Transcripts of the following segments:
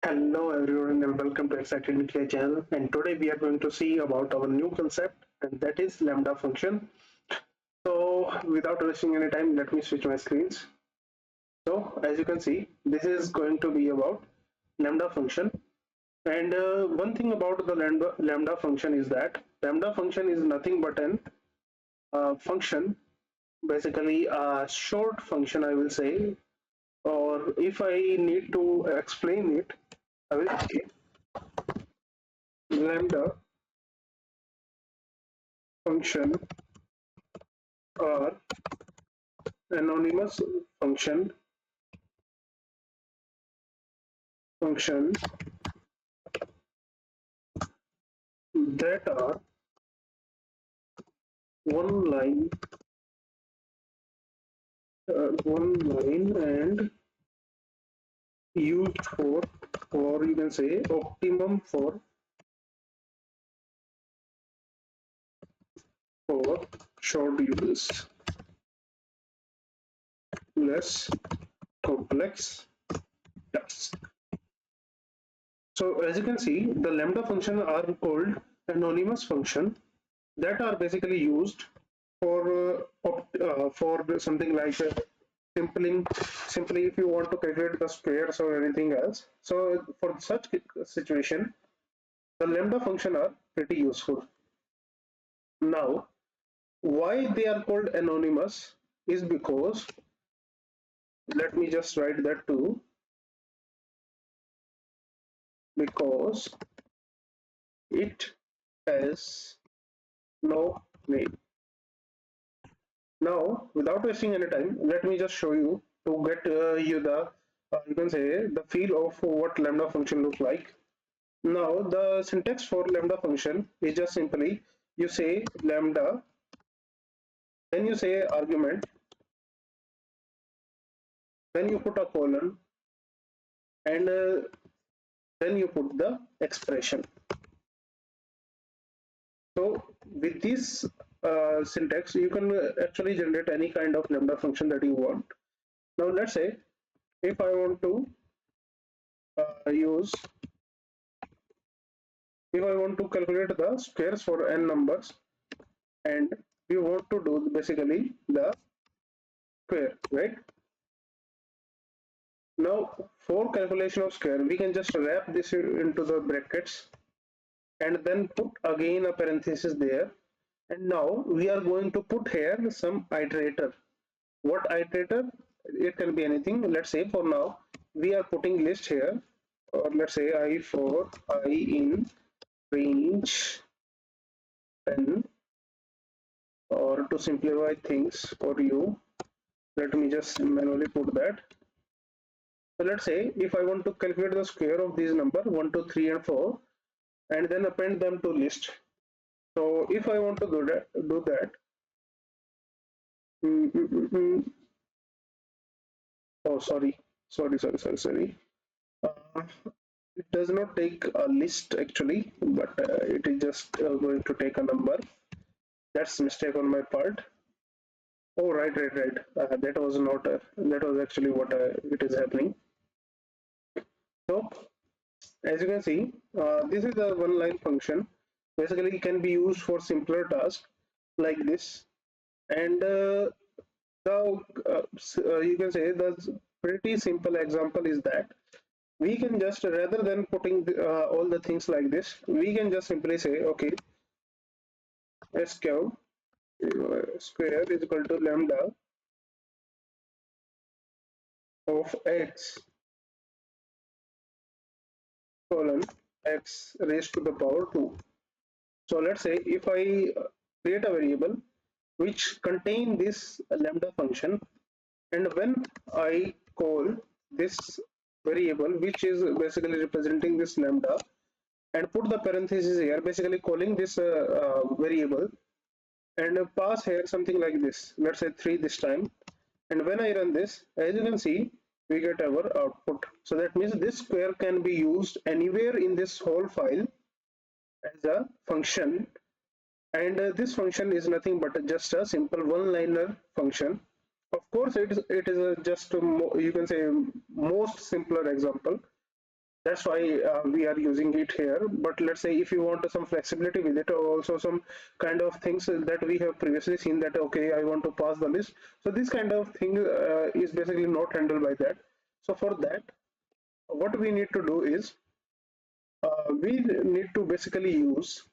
Hello everyone and welcome to Excited Nuclear channel, and today we are going to see about our new concept, and that is lambda function. So without wasting any time, let me switch my screens. So as you can see, this is going to be about lambda function. And one thing about the lambda function is that lambda function is nothing but an function, basically a short function, I will say. Or if I need to explain it, I will say lambda function or anonymous functions that are one line and used for, or you can say optimum for short uses, less complex tasks. So as you can see, the lambda function are called anonymous function that are basically used for something like simply if you want to calculate the squares or anything else. So for such situation, the lambda function are pretty useful. Now, why they are called anonymous is because, let me just write that too, because it has no name. Now, without wasting any time, let me just show you to get you the you can say the feel of what lambda function looks like. Now, the syntax for lambda function is just simply you say lambda, then you say argument, then you put a colon, and then you put the expression. So with this syntax, you can actually generate any kind of lambda function that you want. Now let's say if I want to use, if I want to calculate the squares for n numbers, and we want to do basically the square, right? Now for calculation of square, we can just wrap this into the brackets and then put again a parenthesis there. And now we are going to put here some iterator. What iterator? It can be anything. Let's say for now we are putting list here, or let's say I for I in range 10, or to simplify things for you, let me just manually put that. So let's say if I want to calculate the square of these number 1, 2, 3, and 4, and then append them to list. So if I want to do that, mm, mm, mm, mm. Oh, sorry. Uh, it does not take a list actually, but it is just going to take a number. That's mistake on my part. Oh, right. That was not. That was actually what it is happening. So as you can see, this is a one-line function. Basically, it can be used for simpler tasks like this, and you can say the pretty simple example is that we can just, rather than putting all the things like this, we can just simply say, okay, square is equal to lambda of x colon x raised to the power 2. So let's say if I create a variable which contain this lambda function, and when I call this variable which is basically representing this lambda, and put the parenthesis here, basically calling this variable, and pass here something like this, let's say 3 this time, and when I run this, as you can see, we get our output. So that means this square can be used anywhere in this whole file as a function, and this function is nothing but just a simple one-liner function. Of course, it is just a you can say most simpler example, That's why we are using it here. But let's say if you want some flexibility with it, or also some kind of things that we have previously seen, that okay, I want to pass the list, so this kind of thing is basically not handled by that. So for that, what we need to do is we need to basically use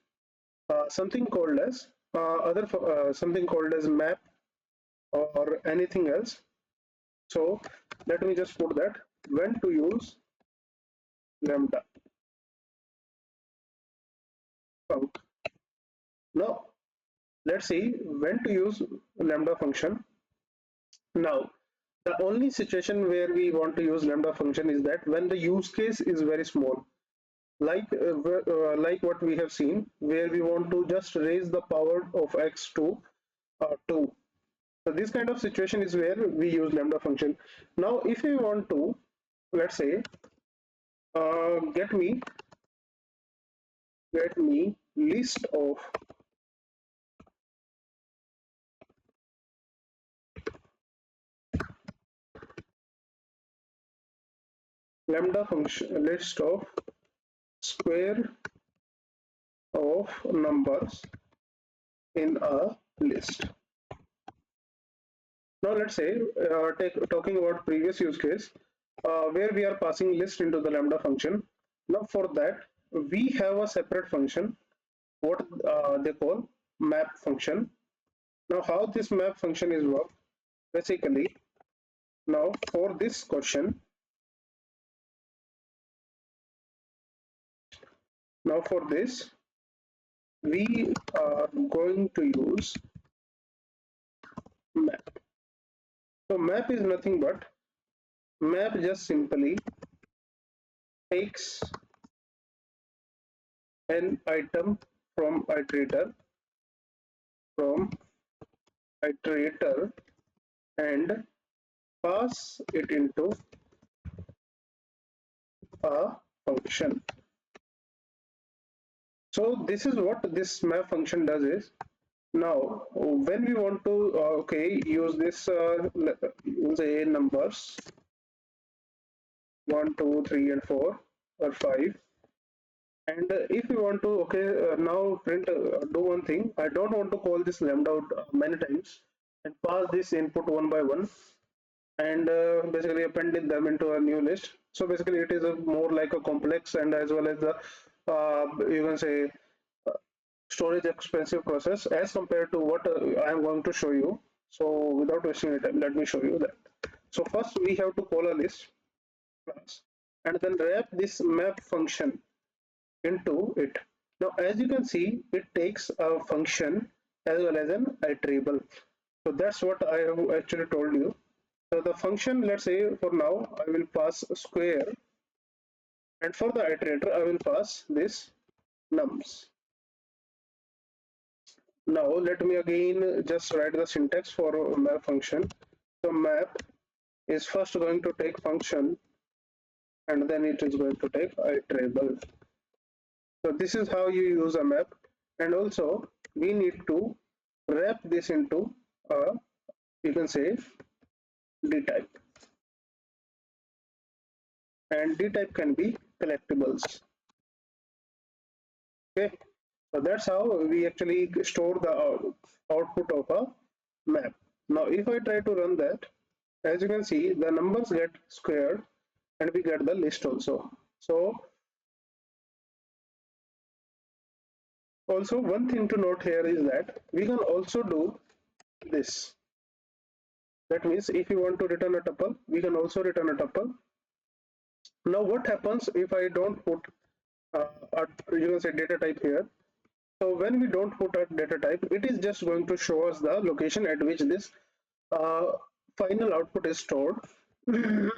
something called as something called as map or anything else. So let me just put that, when to use lambda func. Now let's see when to use lambda function. Now the only situation where we want to use lambda function is that when the use case is very small, like what we have seen, where we want to just raise the power of x to 2. So this kind of situation is where we use lambda function. Now if we want to, let's say, get me list of lambda function, list of square of numbers in a list. Now let's say, talking about previous use case, where we are passing list into the lambda function. Now for that, we have a separate function, what they call map function. Now how this map function is work? Basically, now for this question, now for this, we are going to use map. So map is nothing but, map just simply takes an item from iterator from iterator and pass it into a function. So this is what this map function does is, now when we want to okay, use this say numbers 1 2 3 and 4 or 5, and if we want to okay, now print, do one thing, I don't want to call this lambda out many times and pass this input one by one and basically appended them into a new list. So basically it is a more like a complex and as well as the you can say storage expensive process as compared to what I am going to show you. So without wasting any time, let me show you that. So first we have to call a list class and then wrap this map function into it. Now as you can see, it takes a function as well as an iterable. So that's what I have actually told you. So the function, let's say for now, I will pass square, and for the iterator, I will pass this nums. Now let me again just write the syntax for map function. So map is first going to take function, and then it is going to take iterable. So this is how you use a map, and also we need to wrap this into a, you can say, d type, and d type can be collectibles. Okay, so that's how we actually store the output of a map. Now if I try to run that, as you can see, the numbers get squared and we get the list also. So also one thing to note here is that we can also do this. That means if you want to return a tuple, we can also return a tuple. Now what happens if I don't put a, you can say, data type here? So when we don't put a data type, it is just going to show us the location at which this uh, final output is stored. Now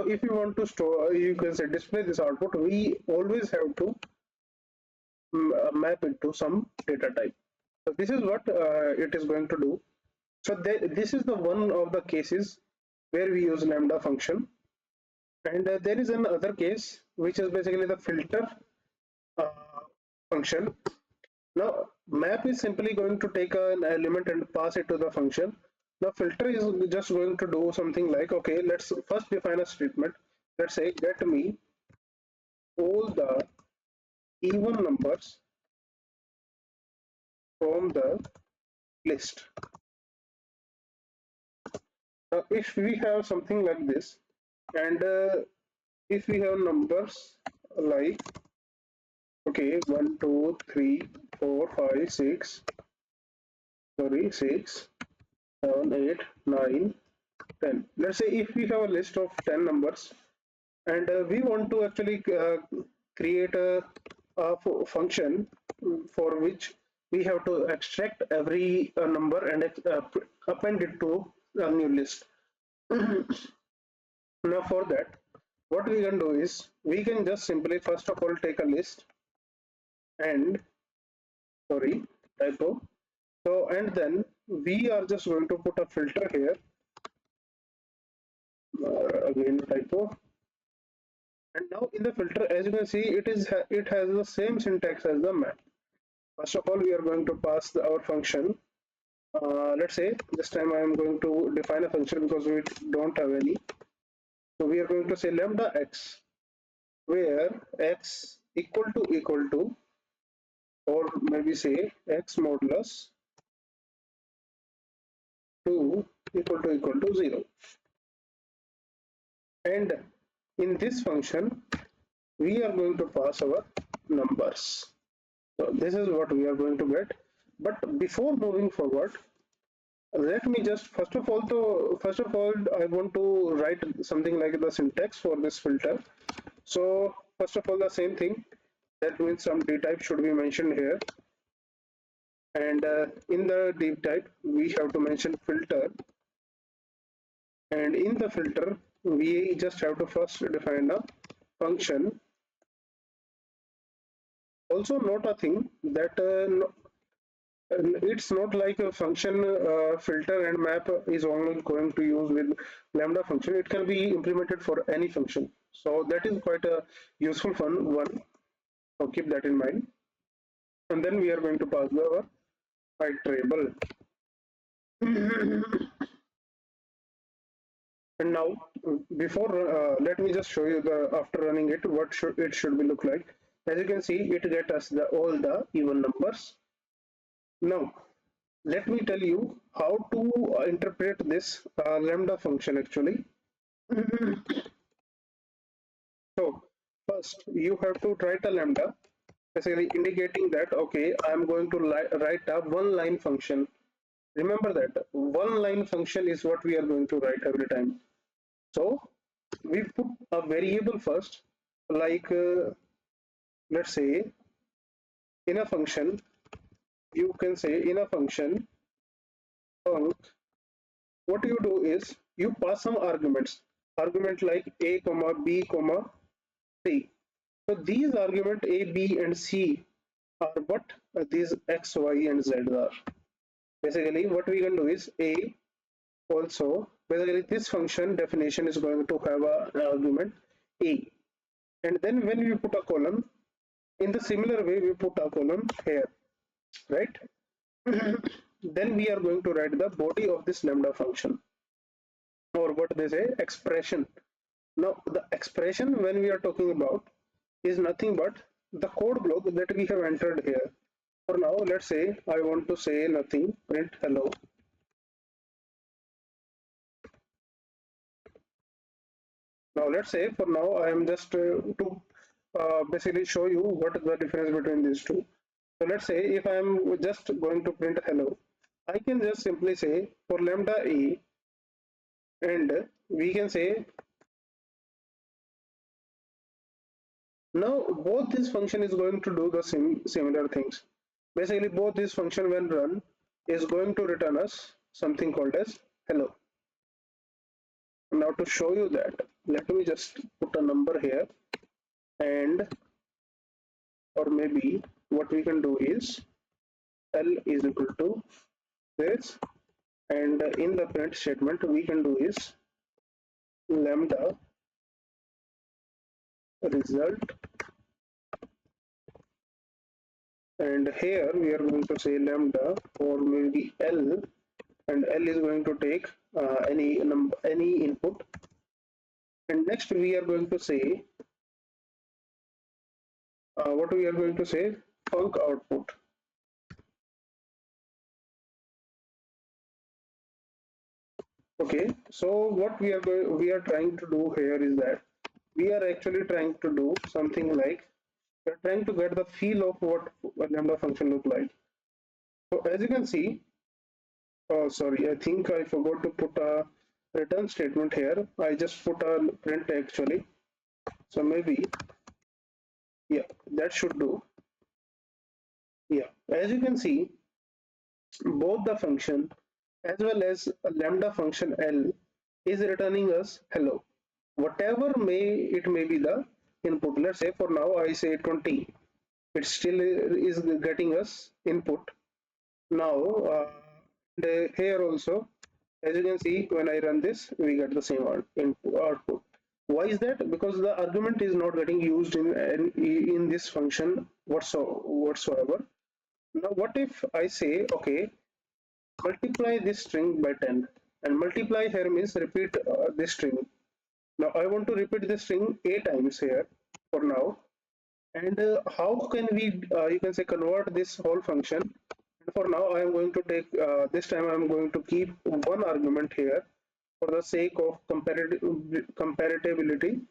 if you want to store, you can say display this output, we always have to map into some data type. So this is what it is going to do. So this is the one of the cases where we use lambda function, and there is another case which is basically the filter uh, function. Now map is simply going to take an element and pass it to the function. Now filter is just going to do something like, okay, let's first define a statement. let's say get me all the even numbers from the list. Now, if we have something like this, and if we have numbers like okay 1 2 3 4 5 6 sorry 6 7 8 9 10, let's say if we have a list of 10 numbers and we want to actually create a function for which we have to extract every number and append it to a new list. Now for that, what we can do is we can just simply first of all take a list and sorry typo. So and then we are just going to put a filter here, again typo. And now in the filter, as you can see, it has the same syntax as the map. First of all, we are going to pass our function. Let's say this time I am going to define a function because we don't have any. So we are going to say lambda x, where x equal to, or maybe say x modulus 2 equal to 0. And in this function, we are going to pass our numbers. So this is what we are going to get. But before moving forward, let me just first of all I want to write something like the syntax for this filter. So first of all, the same thing, that means some d type should be mentioned here, and in the d type we have to mention filter, and in the filter we just have to first define a function. Also note a thing that it's not like a function filter and map is only going to use with lambda function. It can be implemented for any function. So that is quite a useful fun one. So keep that in mind. And then we are going to pass our iterable. And now, before let me just show you the after running it, what should it should be look like. As you can see, it get us the all the even numbers. Now, let me tell you how to interpret this lambda function actually. So first you have to write a lambda, basically indicating that okay, I am going to write a one line function. Remember that one line function is what we are going to write every time. So we put a variable first, like let's say in a function, you can say in a function func, what you do is you pass some argument like a comma b comma c. So these argument a b and c are what these x y and z are. Basically what we can do is a, also basically this function definition is going to have an argument a, and then when we put a column, in the similar way we put a column here, right? Then we are going to write the body of this lambda function, or what they say expression. Now the expression when we are talking about is nothing but the code block that we have entered here. For now, let's say I want to say nothing, print hello. Now let's say for now I am just to basically show you what is the difference between these two. So let's say if I am just going to print hello, I can just simply say for lambda a, and we can say now both this function is going to do the similar things. Basically both this function when run is going to return us something called as hello. Now to show you that, let me just put a number here, and or maybe what we can do is L is equal to this, and in the print statement we can do is lambda result, and here we are going to say lambda or maybe L, and L is going to take any input, And next we are going to say, what we are going to say, func output. Okay, so what we are trying to do here is that we are actually trying to do something like we're trying to get the feel of what a lambda function look like. So as you can see, oh sorry, I think I forgot to put a return statement here. I just put a print actually. So maybe, yeah, that should do. Yeah, as you can see, both the function as well as a lambda function L is returning us hello. Whatever may be the input. Let's say for now I say 20. It still is getting us input. Now here also, as you can see, when I run this, we get the same output. Why is that? Because the argument is not getting used in this function whatsoever. Now, what if I say, okay, multiply this string by 10, and multiply here means repeat this string. Now, I want to repeat this string a times here for now. And how can we, you can say, convert this whole function? And for now, I am going to take, this time I am going to keep one argument here for the sake of comparability.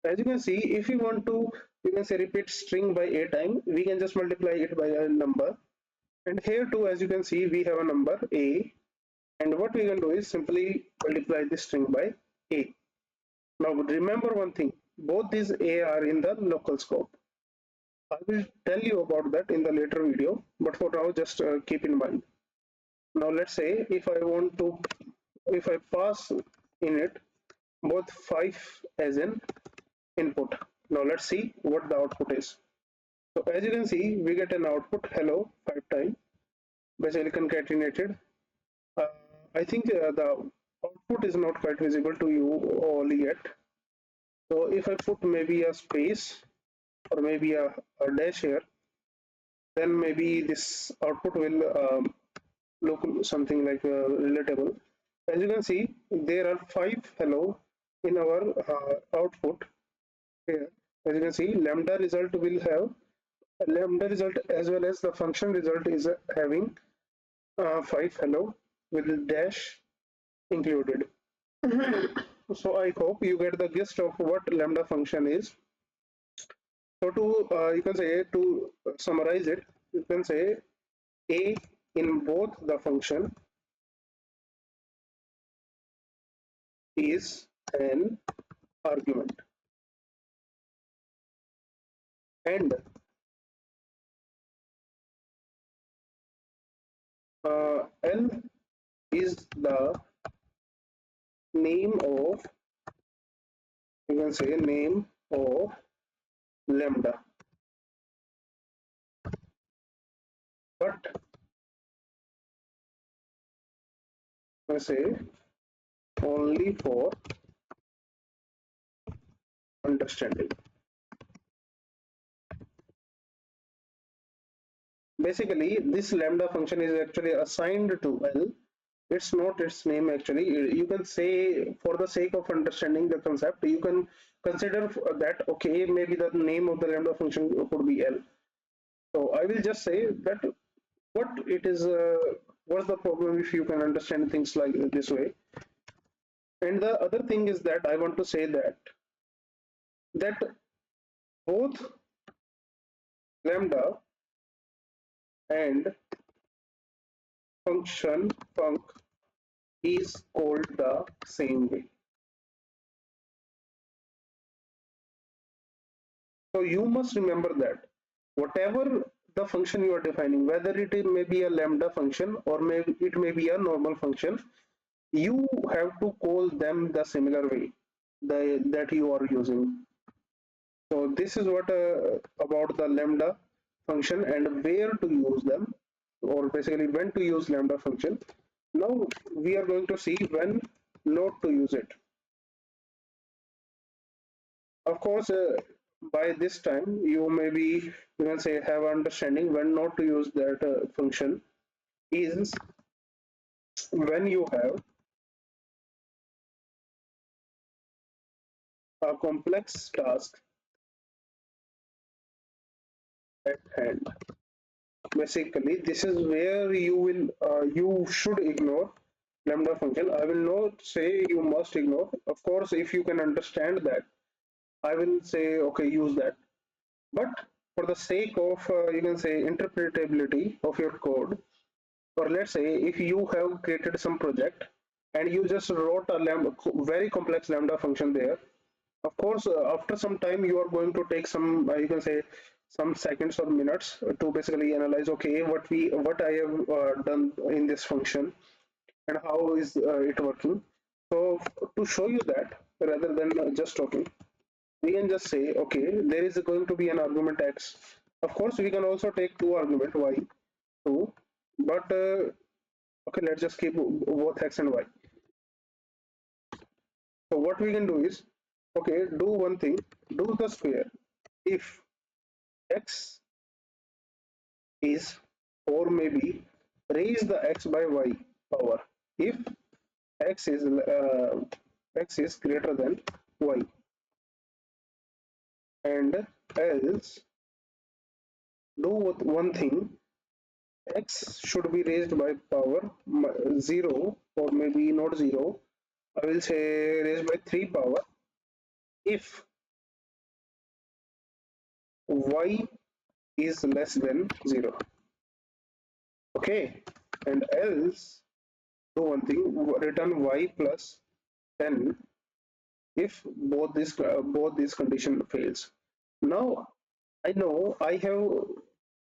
As you can see, if you want to, you can say repeat string by a time, we can just multiply it by a number. And here too, as you can see, we have a number a. And what we can do is simply multiply this string by a. Now remember one thing, both these a are in the local scope. I will tell you about that in the later video, but for now, just keep in mind. Now, let's say if I want to, if I pass in it both 5 as an input. Now, let's see what the output is. So, as you can see, we get an output hello 5 times, basically concatenated. Uh, I think the output is not quite visible to you all yet. So, if I put maybe a space or maybe a dash here, then maybe this output will look something like relatable. As you can see, there are 5 hello in our output here. As you can see, lambda result will have lambda result as well as the function result is having 5 hello with dash included. So I hope you get the gist of what lambda function is. So to you can say to summarize it, you can say a in both the function is an argument, and L is the name of, you can say name of lambda, but I say only for understanding. Basically, this lambda function is actually assigned to L. It's not its name actually. You can say for the sake of understanding the concept, you can consider that okay, maybe the name of the lambda function could be L. So I will just say that what it is, what's the problem if you can understand things like this way. And the other thing is that I want to say that both lambda and function func is called the same way. So you must remember that whatever the function you are defining, whether may be a lambda function or it may be a normal function, you have to call them the similar way that you are using. So this is what about the lambda function and where to use them, or basically when to use lambda function. Now we are going to see when not to use it. Of course, by this time you maybe you can say have understanding when not to use that function is when you have a complex task at hand. Basically, this is where you should ignore lambda function. I will not say you must ignore. Of course, if you can understand that, I will say okay, use that. But for the sake of you can say interpretability of your code, or let's say if you have created some project and you just wrote a very complex lambda function there, of course after some time you are going to take some you can say some seconds or minutes to basically analyze okay what I have done in this function and how is it working. So to show you that rather than just talking, we can just say okay, there is going to be an argument x. Of course we can also take two argument y too, but okay, let's just keep both x and y. So what we can do is, okay, do one thing, do the square. If x is, or maybe raise the x by y power. If x is greater than y, and else do one thing, x should be raised by power 0 or maybe not 0. I will say raised by 3 power if y is less than 0. Okay, and else do one thing, return y plus 10 if both these condition fails. Now I know I have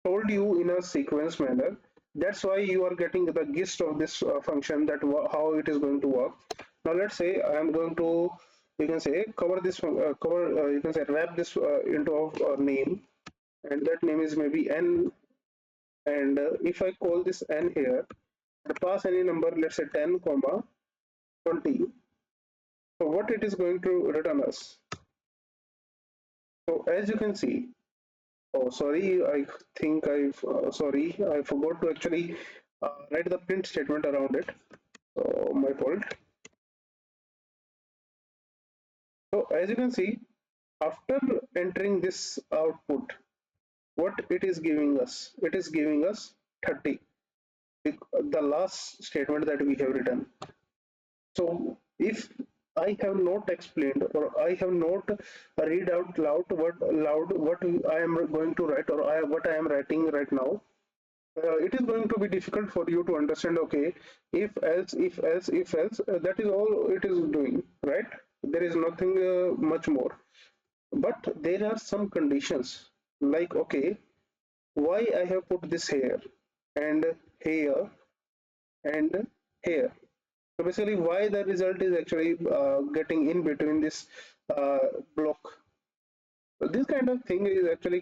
told you in a sequence manner. That's why you are getting the gist of this function, that how it is going to work. Now let's say I am going to, you can say, cover this cover you can say wrap this into a name, and that name is maybe n. And if I call this n here and pass any number, let's say 10 comma 20, so what it is going to return us. So as you can see, oh sorry, I think sorry, I forgot to actually write the print statement around it. So my fault. So as you can see, after entering this output, what it is giving us? It is giving us 30, the last statement that we have written. So if I have not explained, or I have not read out loud what I am going to write, or what I am writing right now, it is going to be difficult for you to understand. Okay, if else, that is all it is doing, right? There is nothing much more. But there are some conditions, like okay, why I have put this here and here and here. So basically, why the result is actually getting in between this uh, block. So this kind of thing is actually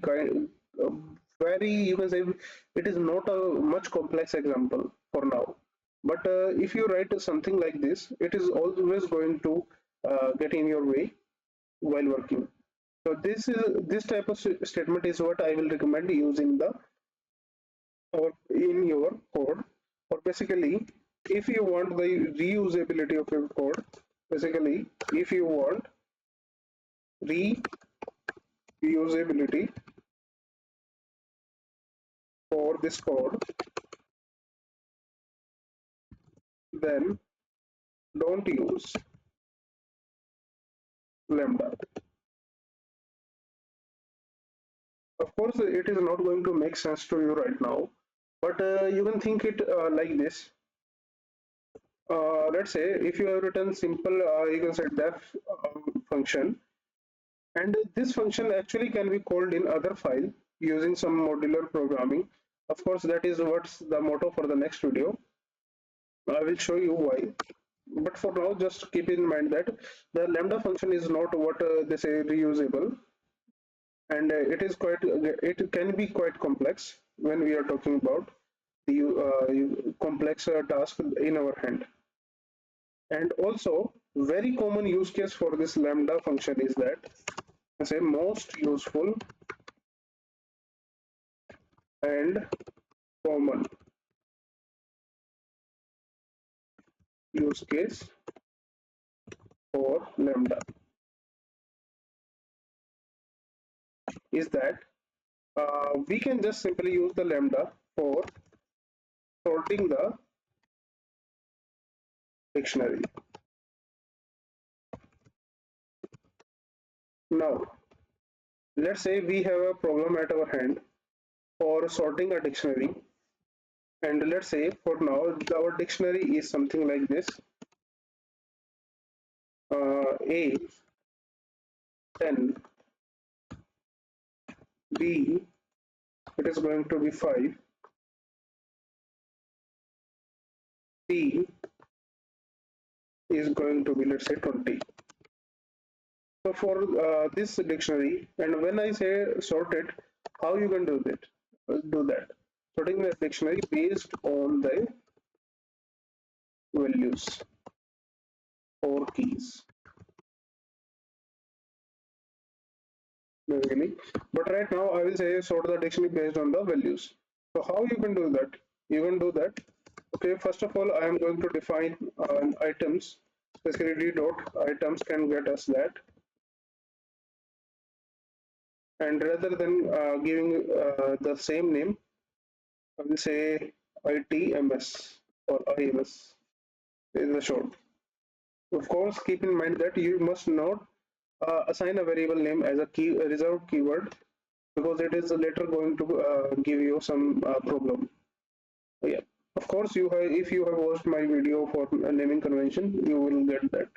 very, you can say, it is not a much complex example for now. But if you write something like this, it is always going to get in your way while working. So this type of statement is what I will recommend using the or in your code. Or basically, if you want the reusability of your code, basically, if you want reusability for this code, then don't use lambda. Of course, it is not going to make sense to you right now, but you can think it like this. Let's say if you have written simple, you can say def function, and this function actually can be called in other file using some modular programming. Of course, that is what's the motto for the next video. I will show you why. But for now, just keep in mind that the lambda function is not what they say reusable, and it can be quite complex when we are talking about the complex task in our hand. And also, very common use case for this lambda function is that, say, most useful and common use case for lambda. is that we can just simply use the lambda for sorting the dictionary. Now, let's say we have a problem at our hand for sorting a dictionary, and let's say for now our dictionary is something like this. A 10, B it is going to be 5, C is going to be, let's say, 20. So for this dictionary, and when I say sorted, how you can do that? Do that. Sorting the dictionary based on the values or keys, basically. But right now, I will say sort the dictionary based on the values. So how you can do that? You can do that. Okay, first of all, I am going to define items. Basically, d dot items can get us that, and rather than giving the same name, I will say ITMS or IMS is the short. Of course, keep in mind that you must not assign a variable name as a key a reserved keyword, because it is later going to give you some problem. Yeah, of course, you have, if you have watched my video for naming convention, you will get that.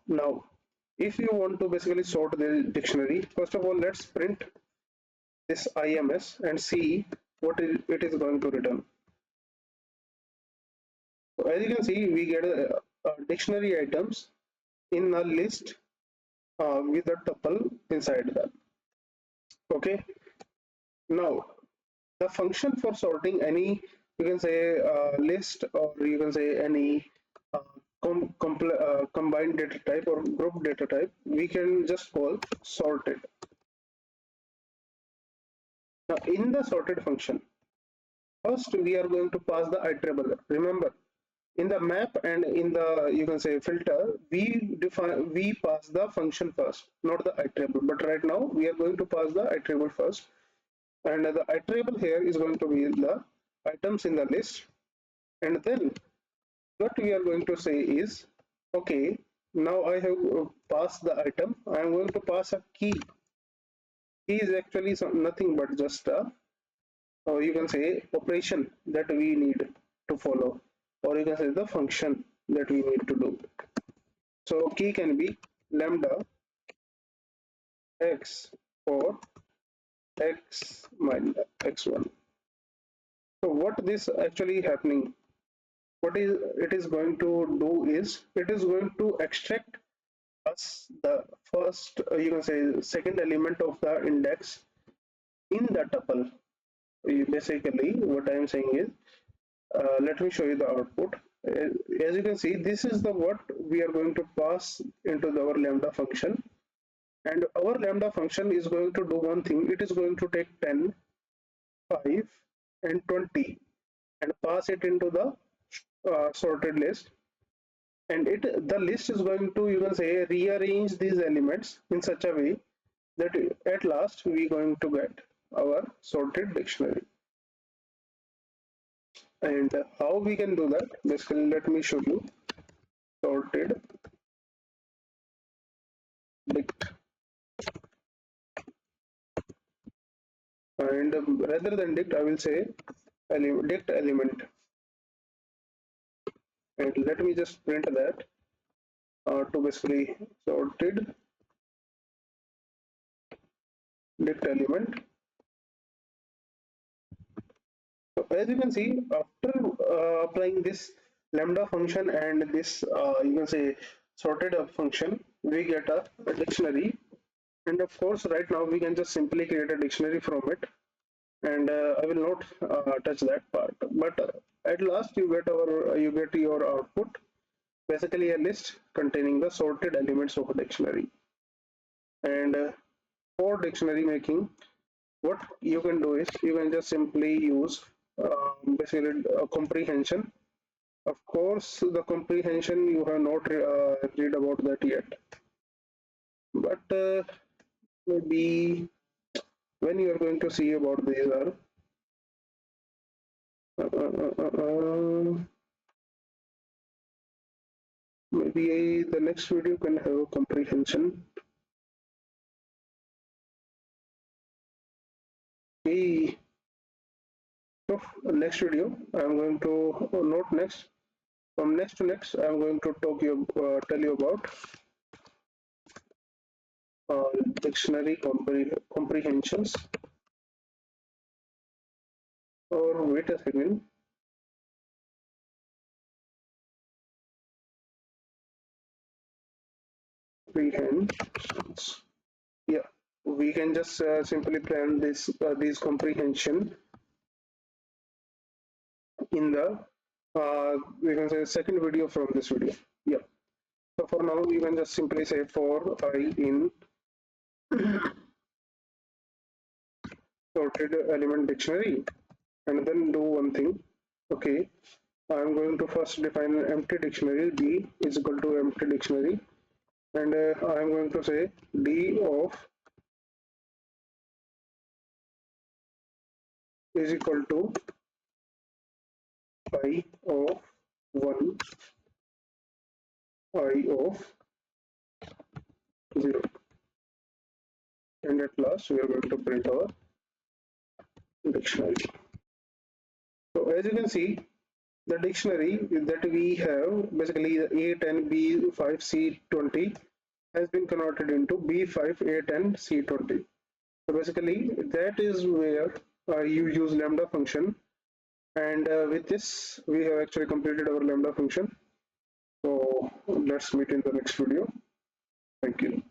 Now, if you want to basically sort the dictionary, first of all, let's print this IMS and see what it is going to return. So as you can see, we get dictionary items in a list with a tuple inside them. Okay. Now, the function for sorting any, you can say list, or you can say any uh, combined data type or group data type, we can just call sorted. Now, in the sorted function, first we are going to pass the iterable. Remember, in the map and in the, you can say, filter, we pass the function first, not the iterable. But right now we are going to pass the iterable first, and the iterable here is going to be the items in the list. And then what we are going to say is, okay, now I have passed the item, I am going to pass a key. Key is actually nothing but just a, or you can say, operation that we need to follow, or you can say the function that we need to do. So key can be lambda x for x minus x1. So what this actually happening, what is it is going to do is, it is going to extract us the first, you can say, second element of the index in the tuple. Basically what I am saying is, let me show you the output. As you can see, this is the what we are going to pass into our lambda function, and our lambda function is going to do one thing. It is going to take 10, 5, and 20 and pass it into the sorted list, and it the list is going to, you can say, rearrange these elements in such a way that at last we going to get our sorted dictionary. And how we can do that, basically let me show you. Sorted dict, and rather than dict I will say dict element, and let me just print that to basically sorted dict element. So as you can see, after applying this lambda function and this, you can say, sorted up function, we get a dictionary. And of course, right now we can just simply create a dictionary from it. And I will not touch that part. But at last, you get your output, basically a list containing the sorted elements of a dictionary. And for dictionary making, what you can do is you can just simply use basically comprehension. Of course, the comprehension you have not read about that yet, but maybe when you are going to see about these are uh, uh, uh, uh, maybe the next video can have a comprehension. Okay, so next video I'm going to note next. From next to next, I'm going to tell you about uh, dictionary comprehensions. Or wait a second, comprehensions. Yeah, we can just simply plan this these comprehension in the we can say second video from this video. Yeah. So for now, we can just simply say for I in sorted element dictionary, and then do one thing. Okay, I'm going to first define an empty dictionary. D is equal to empty dictionary, and I'm going to say D of is equal to I of 1, I of 0, and at last we are going to print our dictionary. So as you can see, the dictionary that we have, basically the A10, B5, C20, has been converted into B5, A10, C20. So basically, that is where you use lambda function, and with this, we have actually completed our lambda function. So let's meet in the next video. Thank you.